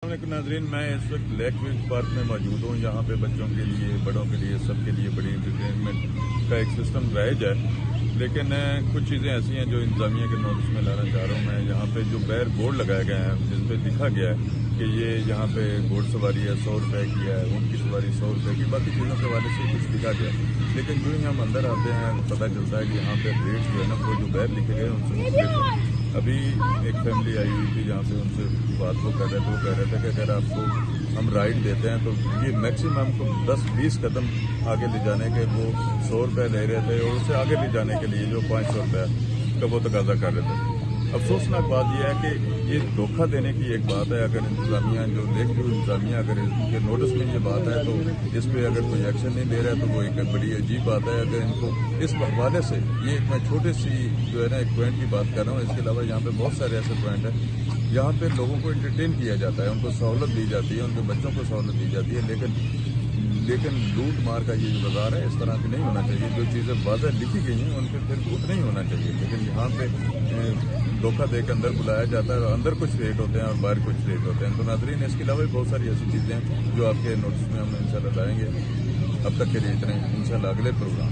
अस्सलाम वालेकुम नाज़रीन, मैं इस वक्त लेक व्यूज पार्क में मौजूद हूँ। यहाँ पे बच्चों के लिए, बड़ों के लिए, सबके लिए बड़ी इंटरटेनमेंट का एक सिस्टम राइज है। लेकिन कुछ चीज़ें ऐसी हैं जो इंतजामिया के नोटिस में लाना चाह रहा हूँ मैं। यहाँ पे जो बैर बोर्ड लगाए गए हैं जिस पे लिखा गया है कि ये यहाँ पे घोड़ सवारी है 100 रुपये की है, ऊँट की सवारी 100 रुपये की, बाकी चीज़ों के हवाले से कुछ लिखा गया है। लेकिन जो ही हम अंदर आते हैं पता चलता है कि यहाँ पे रेट जो है ना वो जो बैर लिखे गए हैं उनसे मुख्तलिफ है। अभी एक फैमिली आई हुई थी जहाँ पे उनसे बात वो कर रहे थे, वो कह रहे थे कि अगर आपको हम राइड देते हैं तो ये मैक्सिमम को 10-20 कदम आगे ले जाने के वो 100 रुपये ले रहे थे, और उससे आगे ले जाने के लिए जो 500 रुपये का वो तकाजा कर रहे थे। अफसोसनाक बात यह है कि ये धोखा देने की एक बात है। अगर इंतजामिया जो लेक व्यू इंतजामिया अगर इनके नोटिस में ये बात है तो इस पर अगर कोई एक्शन नहीं ले रहा है तो वो एक बड़ी अजीब बात है। अगर इनको इस हवाले से ये एक मैं छोटी सी जो है ना एक पॉइंट की बात कर रहा हूँ, इसके अलावा यहाँ पे बहुत सारे ऐसे पॉइंट हैं जहाँ पे लोगों को एंटरटेन किया जाता है, उनको सहूलत दी जाती है, उनके बच्चों को सहूलत दी जाती है। लेकिन लूट मार का ये जो बाजार है इस तरह की नहीं होना चाहिए। जो चीज़ें वाज़ह लिखी गई हैं उन पर फिर लूट नहीं होना चाहिए। लेकिन यहाँ पे धोखा दे के अंदर बुलाया जाता है, अंदर कुछ रेट होते हैं और बाहर कुछ रेट होते हैं। तो नाज़रीन, इसके अलावा भी बहुत सारी ऐसी चीज़ें हैं जो आपके नोटिस में हम इंशाल्लाह लाएंगे। अब तक के लिए इतना ही, इंशाल्लाह अगले प्रोग्राम